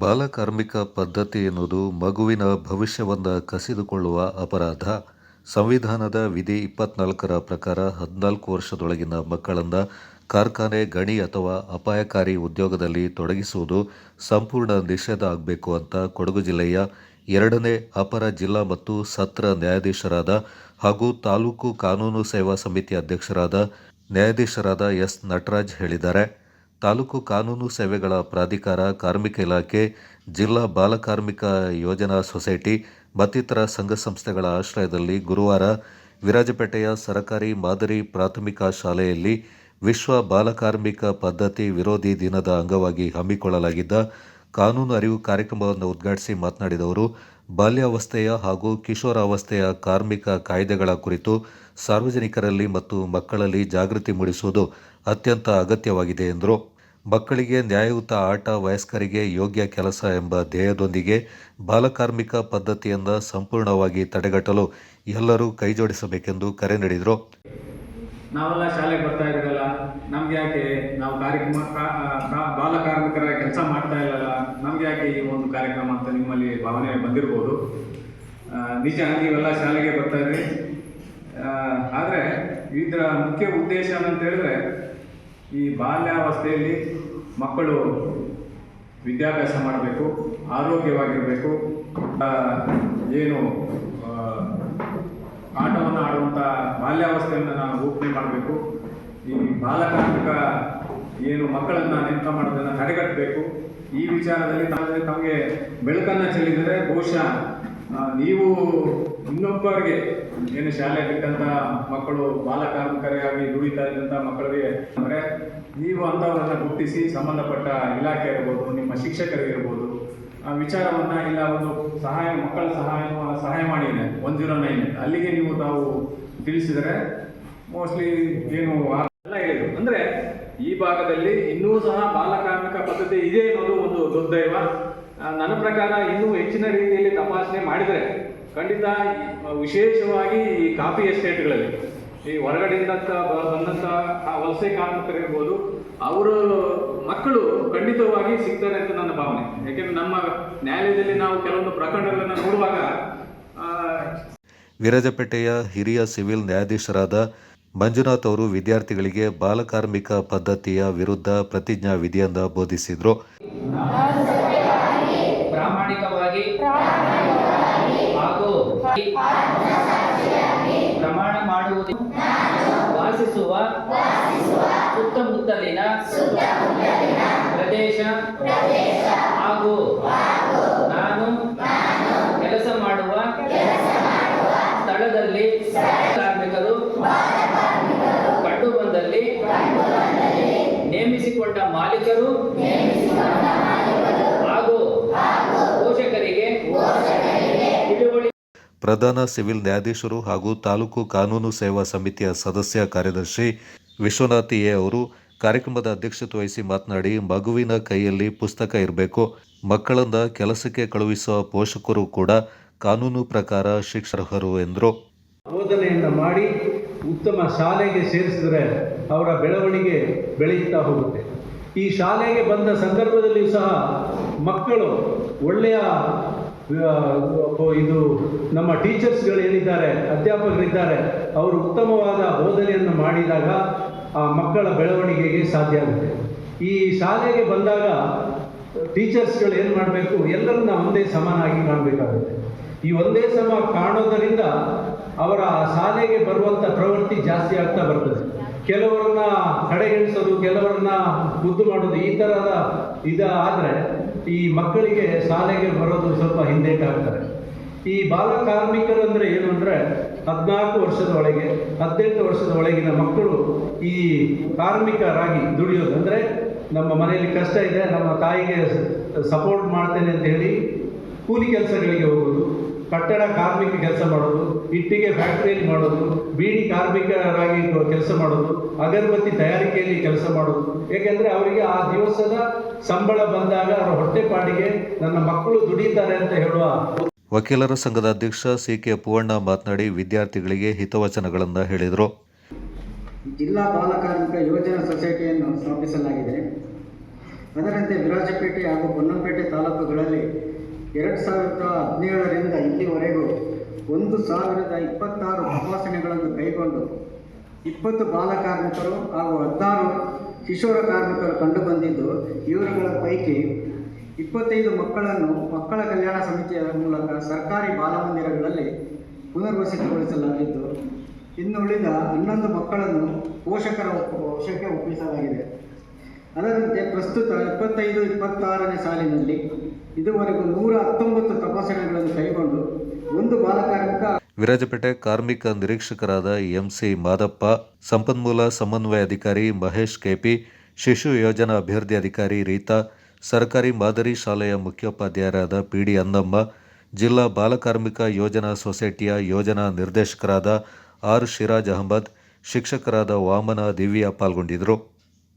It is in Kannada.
ಬಾಲಕಾರ್ಮಿಕ ಪದ್ಧತಿ ಎನ್ನುವುದು ಮಗುವಿನ ಭವಿಷ್ಯವನ್ನು ಕಸಿದುಕೊಳ್ಳುವ ಅಪರಾಧ. ಸಂವಿಧಾನದ ವಿಧಿ 24ರ ಪ್ರಕಾರ 14 ವರ್ಷದೊಳಗಿನ ಮಕ್ಕಳನ್ನು ಕಾರ್ಖಾನೆ, ಗಣಿ ಅಥವಾ ಅಪಾಯಕಾರಿ ಉದ್ಯೋಗದಲ್ಲಿ ತೊಡಗಿಸುವುದು ಸಂಪೂರ್ಣ ನಿಷೇಧ ಆಗಬೇಕು ಅಂತ ಕೊಡಗು ಜಿಲ್ಲೆಯ 2ನೇ ಅಪರ ಜಿಲ್ಲಾ ಮತ್ತು ಸತ್ರ ನ್ಯಾಯಾಧೀಶರಾದ ಹಾಗೂ ತಾಲೂಕು ಕಾನೂನು ಸೇವಾ ಸಮಿತಿ ಅಧ್ಯಕ್ಷರಾದ ನ್ಯಾಯಾಧೀಶರಾದ ಎಸ್. ನಟರಾಜ್ ಹೇಳಿದ್ದಾರೆ. ತಾಲೂಕು ಕಾನೂನು ಸೇವೆಗಳ ಪ್ರಾಧಿಕಾರ, ಕಾರ್ಮಿಕ ಇಲಾಖೆ, ಜಿಲ್ಲಾ ಬಾಲಕಾರ್ಮಿಕ ಯೋಜನಾ ಸೊಸೈಟಿ ಮತ್ತಿತರ ಸಂಘ ಸಂಸ್ಥೆಗಳ ಆಶ್ರಯದಲ್ಲಿ ಗುರುವಾರ ವಿರಾಜಪೇಟೆಯ ಸರಕಾರಿ ಮಾದರಿ ಪ್ರಾಥಮಿಕ ಶಾಲೆಯಲ್ಲಿ ವಿಶ್ವ ಬಾಲಕಾರ್ಮಿಕ ಪದ್ಧತಿ ವಿರೋಧಿ ದಿನದ ಅಂಗವಾಗಿ ಹಮ್ಮಿಕೊಳ್ಳಲಾಗಿದ್ದ ಕಾನೂನು ಅರಿವು ಕಾರ್ಯಕ್ರಮವನ್ನು ಉದ್ಘಾಟಿಸಿ ಮಾತನಾಡಿದ ಅವರು, ಬಾಲ್ಯಾವಸ್ಥೆಯ ಹಾಗೂ ಕಿಶೋರಾವಸ್ಥೆಯ ಕಾರ್ಮಿಕ ಕಾಯ್ದೆಗಳ ಕುರಿತು ಸಾರ್ವಜನಿಕರಲ್ಲಿ ಮತ್ತು ಮಕ್ಕಳಲ್ಲಿ ಜಾಗೃತಿ ಮೂಡಿಸುವುದು ಅತ್ಯಂತ ಅಗತ್ಯವಾಗಿದೆ ಎಂದರು. ಮಕ್ಕಳಿಗೆ ನ್ಯಾಯಯುತ ಆಟ, ವಯಸ್ಕರಿಗೆ ಯೋಗ್ಯ ಕೆಲಸ ಎಂಬ ಧ್ಯೇಯದೊಂದಿಗೆ ಬಾಲಕಾರ್ಮಿಕ ಪದ್ಧತಿಯನ್ನು ಸಂಪೂರ್ಣವಾಗಿ ತಡೆಗಟ್ಟಲು ಎಲ್ಲರೂ ಕೈಜೋಡಿಸಬೇಕೆಂದು ಕರೆ ನೀಡಿದರು. ನಾವೆಲ್ಲ ಶಾಲೆಗೆ ಬರ್ತಾ ಇದ್ದೀರಲ್ಲ, ನಮ್ಗೆ ಯಾಕೆ ನಾವು ಬಾಲಕಾರ್ಮಿಕರ ಕೆಲಸ ಮಾಡ್ತಾ ಇಲ್ಲಲ್ಲ, ನಮ್ಗೆ ಯಾಕೆ ಈ ಒಂದು ಕಾರ್ಯಕ್ರಮ ಅಂತ ನಿಮ್ಮಲ್ಲಿ ಭಾವನೆ ಬಂದಿರ್ಬೋದು. ನಿಜ, ನೀವೆಲ್ಲ ಶಾಲೆಗೆ ಬರ್ತಾ ಇದ್ರಿ. ಆದರೆ ಇದರ ಮುಖ್ಯ ಉದ್ದೇಶ ಅಂತ ಹೇಳಿದ್ರೆ, ಈ ಬಾಲ್ಯಾವಸ್ಥೆಯಲ್ಲಿ ಮಕ್ಕಳು ವಿದ್ಯಾಭ್ಯಾಸ ಮಾಡಬೇಕು, ಆರೋಗ್ಯವಾಗಿರಬೇಕು, ಏನು ಆಟವನ್ನು ಆಡುವಂಥ ಬಾಲ್ಯಾವಸ್ಥೆಯನ್ನು ನಾವು ರೂಪಣೆ ಮಾಡಬೇಕು. ಈ ಬಾಲಕಾರ್ಮಿಕ ಏನು ಮಕ್ಕಳನ್ನು ನೇಮಕ ಮಾಡೋದನ್ನು ತಡೆಗಟ್ಟಬೇಕು. ಈ ವಿಚಾರದಲ್ಲಿ ತಮಗೆ ಬೆಳಕನ್ನು ಚೆಲ್ಲಿದರೆ ಬಹುಶಃ ನೀವು ಇನ್ನೊಬ್ಬರಿಗೆ ಏನು ಶಾಲೆ ಬಿಟ್ಟಂಥ ಮಕ್ಕಳು ಬಾಲಕಾರ್ಮಿಕರಾಗಿ ದುಡಿತಾ ಇದ್ದಂಥ ಮಕ್ಕಳಿಗೆ ಅಂದರೆ ನೀವು ಅಂಥವರನ್ನು ಗುರುತಿಸಿ ಸಂಬಂಧಪಟ್ಟ ಇಲಾಖೆ ಇರ್ಬೋದು, ನಿಮ್ಮ ಶಿಕ್ಷಕರಿಗಿರ್ಬೋದು, ಆ ವಿಚಾರವನ್ನು ಇಲ್ಲ ಒಂದು ಮಕ್ಕಳ ಸಹಾಯವಾಣಿ ಇದೆ 109, ಅಲ್ಲಿಗೆ ನೀವು ತಾವು ತಿಳಿಸಿದರೆ ಮೋಸ್ಟ್ಲಿ ಏನು ಎಲ್ಲ ಹೇಳಿದ್ರು. ಅಂದರೆ ಈ ಭಾಗದಲ್ಲಿ ಇನ್ನೂ ಸಹ ಬಾಲಕಾರ್ಮಿಕ ಪದ್ಧತಿ ಇದೆ ಅನ್ನೋದು ಒಂದು ದುರ್ದೈವ. ನನ್ನ ಪ್ರಕಾರ ಇನ್ನೂ ಹೆಚ್ಚಿನ ರೀತಿಯಲ್ಲಿ ತಪಾಸಣೆ ಮಾಡಿದರೆ ಖಂಡಿತ, ವಿಶೇಷವಾಗಿ ಈ ಕಾಫಿ ಎಸ್ಟೇಟ್ಗಳಲ್ಲಿ ಈ ಹೊರಗಡೆಯಿಂದ ಬಂದಂಥ ವಲಸೆ ಕಾರ್ಮಿಕರಿರ್ಬೋದು, ಅವರ ಮಕ್ಕಳು ಖಂಡಿತವಾಗಿ ಸಿಗ್ತಾರೆ ಅಂತ ನನ್ನ ಭಾವನೆ. ಯಾಕೆಂದ್ರೆ ನಮ್ಮ ನ್ಯಾಯಾಲಯದಲ್ಲಿ ನಾವು ಕೆಲವೊಂದು ಪ್ರಕರಣಗಳನ್ನು ನೋಡುವಾಗ ವಿರಾಜಪೇಟೆಯ ಹಿರಿಯ ಸಿವಿಲ್ ನ್ಯಾಯಾಧೀಶರಾದ ಮಂಜುನಾಥ್ ಅವರು ವಿದ್ಯಾರ್ಥಿಗಳಿಗೆ ಬಾಲಕಾರ್ಮಿಕ ಪದ್ಧತಿಯ ವಿರುದ್ಧ ಪ್ರತಿಜ್ಞಾ ವಿಧಿಯನ್ನು ಬೋಧಿಸಿದರು. ಪ್ರಾಮಾಣಿಕವಾಗಿ ಹಾಗೂ ಪ್ರಮಾಣ ಮಾಡುವುದು, ವಾಸಿಸುವ ಸುತ್ತಮುತ್ತಲಿನ ಪ್ರದೇಶ ಹಾಗೂ ನಾನು ಕೆಲಸ ಮಾಡುವ ಸ್ಥಳದಲ್ಲಿ ಕಾರ್ಮಿಕರು ಕಂಡುಬಂದಲ್ಲಿ ನೇಮಿಸಿಕೊಂಡ ಮಾಲೀಕರು ಹಾಗೂ ಪೋಷಕರಿಗೆ ತಿಳುವಳಿಕೆ. ಪ್ರಧಾನ ಸಿವಿಲ್ ನ್ಯಾಯಾಧೀಶರು ಹಾಗೂ ತಾಲೂಕು ಕಾನೂನು ಸೇವಾ ಸಮಿತಿಯ ಸದಸ್ಯ ಕಾರ್ಯದರ್ಶಿ ವಿಶ್ವನಾಥ್ ಎ ಅವರು ಕಾರ್ಯಕ್ರಮದ ಅಧ್ಯಕ್ಷತೆ ವಹಿಸಿ ಮಾತನಾಡಿ, ಮಗುವಿನ ಕೈಯಲ್ಲಿ ಪುಸ್ತಕ ಇರಬೇಕು. ಮಕ್ಕಳನ್ನ ಕೆಲಸಕ್ಕೆ ಕಳುಹಿಸುವ ಪೋಷಕರು ಕೂಡ ಕಾನೂನು ಪ್ರಕಾರ ಶಿಕ್ಷಾರ್ಹರು ಎಂದರು. ಬೋಧನೆಯನ್ನು ಮಾಡಿ ಉತ್ತಮ ಶಾಲೆಗೆ ಸೇರಿಸಿದರೆ ಅವರ ಬೆಳವಣಿಗೆ ಬೆಳೆಯುತ್ತಾ ಹೋಗುತ್ತೆ. ಈ ಶಾಲೆಗೆ ಬಂದ ಸಂದರ್ಭದಲ್ಲಿಯೂ ಸಹ ಮಕ್ಕಳು ಒಳ್ಳೆಯ ಇದು ನಮ್ಮ ಟೀಚರ್ಸ್ಗಳು ಏನಿದ್ದಾರೆ, ಅಧ್ಯಾಪಕರಿದ್ದಾರೆ, ಅವರು ಉತ್ತಮವಾದ ಬೋಧನೆಯನ್ನು ಮಾಡಿದಾಗ ಆ ಮಕ್ಕಳ ಬೆಳವಣಿಗೆಗೆ ಸಾಧ್ಯ ಆಗುತ್ತೆ. ಈ ಶಾಲೆಗೆ ಬಂದಾಗ ಟೀಚರ್ಸ್ಗಳು ಏನು ಮಾಡಬೇಕು, ಎಲ್ಲರನ್ನ ಒಂದೇ ಸಮನಾಗಿ ಕಾಣಬೇಕಾಗುತ್ತೆ. ಈ ಒಂದೇ ಸಮ ಕಾಣೋದರಿಂದ ಅವರ ಶಾಲೆಗೆ ಬರುವಂಥ ಪ್ರವೃತ್ತಿ ಜಾಸ್ತಿ ಆಗ್ತಾ ಬರ್ತದೆ. ಕೆಲವರನ್ನ ಕಡೆಗಣಿಸೋದು, ಕೆಲವರನ್ನ ಮುದ್ದು ಮಾಡೋದು, ಈ ಥರದ ಆದರೆ ಈ ಮಕ್ಕಳಿಗೆ ಶಾಲೆಗೆ ಬರೋದು ಸ್ವಲ್ಪ ಹಿಂದೇಟಾಗ್ತಾರೆ. ಈ ಬಾಲಕಾರ್ಮಿಕರು ಅಂದರೆ ಏನು ಅಂದರೆ 14 ವರ್ಷದ ಒಳಗೆ 18 ವರ್ಷದ ಒಳಗಿನ ಮಕ್ಕಳು ಈ ಕಾರ್ಮಿಕರಾಗಿ ದುಡಿಯೋದು. ಅಂದರೆ ನಮ್ಮ ಮನೆಯಲ್ಲಿ ಕಷ್ಟ ಇದೆ, ನಮ್ಮ ತಾಯಿಗೆ ಸಪೋರ್ಟ್ ಮಾಡ್ತೇನೆ ಅಂತ ಹೇಳಿ ಕೂಲಿ ಕೆಲಸಗಳಿಗೆ ಹೋಗೋದು, ಕಟ್ಟಡ ಕಾರ್ಮಿಕ ಕೆಲಸ ಮಾಡೋದು, ಇಟ್ಟಿಗೆ ಫ್ಯಾಕ್ಟ್ರಿಯಲ್ಲಿ ಮಾಡೋದು, ಬೀಡಿ ಕಾರ್ಮಿಕರಾಗಿ ಕೆಲಸ ಮಾಡೋದು, ಅಗರಬತ್ತಿ ತಯಾರಿಕೆಯಲ್ಲಿ ಕೆಲಸ ಮಾಡೋದು. ಏಕೆಂದರೆ ಅವರಿಗೆ ಆ ದಿವಸದ ಸಂಬಳ ಬಂದಾಗ ಅವರ ಹೊಟ್ಟೆಪಾಡಿಗೆ ನನ್ನ ಮಕ್ಕಳು ದುಡಿತಾರೆ ಅಂತ ಹೇಳುವ. ವಕೀಲರ ಸಂಘದ ಅಧ್ಯಕ್ಷ ಸಿ.ಕೆ. ಪೂವಣ್ಣ ಮಾತನಾಡಿ ವಿದ್ಯಾರ್ಥಿಗಳಿಗೆ ಹಿತವಚನಗಳನ್ನು ಹೇಳಿದರು. ಜಿಲ್ಲಾ ಬಾಲಕಾರ್ಮಿಕ ಯೋಜನಾ ಸೊಸೈಟಿಯನ್ನು ಸ್ಥಾಪಿಸಲಾಗಿದೆ. ಅದರಂತೆ ವಿರಾಜಪೇಟೆ ಹಾಗೂ ಪೊನ್ನಂಪೇಟೆ ತಾಲೂಕುಗಳಲ್ಲಿ 2017ರಿಂದ ಇಲ್ಲಿವರೆಗೂ 1026 ತಪಾಸಣೆಗಳನ್ನು ಕೈಗೊಂಡು 20 ಬಾಲಕಾರ್ಮಿಕರು ಹಾಗೂ 16 ಕಿಶೋರ ಕಾರ್ಮಿಕರು ಕಂಡುಬಂದಿದ್ದು, ಇವರುಗಳ ಪೈಕಿ 25 ಮಕ್ಕಳನ್ನು ಮಕ್ಕಳ ಕಲ್ಯಾಣ ಸಮಿತಿಯ ಮೂಲಕ ಸರ್ಕಾರಿ ಬಾಲಮಂದಿರಗಳಲ್ಲಿ ಪುನರ್ವಸತಿಗೊಳಿಸಲಾಗಿದ್ದು, ಇನ್ನು ಉಳಿದ 11 ಮಕ್ಕಳನ್ನು ಪೋಷಕರ ವಶಕ್ಕೆ ಒಪ್ಪಿಸಲಾಗಿದೆ. ಅದರಂತೆ ಪ್ರಸ್ತುತ 25-26ನೇ ಸಾಲಿನಲ್ಲಿ ಇದುವರೆಗೂ 119 ತಪಾಸಣೆಗಳನ್ನು ಕೈಗೊಂಡು 1 ಬಾಲಕಾರ್ಮಿಕ ವಿರಾಜಪೇಟೆ ಕಾರ್ಮಿಕ ನಿರೀಕ್ಷಕರಾದ ಎಂಸಿ ಮಾದಪ್ಪ, ಸಂಪನ್ಮೂಲ ಸಮನ್ವಯ ಅಧಿಕಾರಿ ಮಹೇಶ್ ಕೆಪಿ, ಶಿಶು ಯೋಜನಾ ಅಭಿವೃದ್ಧಿ ಅಧಿಕಾರಿ ರೀತಾ, ಸರ್ಕಾರಿ ಮಾದರಿ ಶಾಲೆಯ ಮುಖ್ಯೋಪಾಧ್ಯಾಯರಾದ ಪಿಡಿ ಅನ್ನಮ್ಮ, ಜಿಲ್ಲಾ ಬಾಲಕಾರ್ಮಿಕ ಯೋಜನಾ ಸೊಸೈಟಿಯ ಯೋಜನಾ ನಿರ್ದೇಶಕರಾದ ಆರ್ ಶಿರಾಜ್ ಅಹಮದ್, ಶಿಕ್ಷಕರಾದ ವಾಮನ ದಿವ್ಯಾ ಪಾಲ್ಗೊಂಡಿದ್ದರು.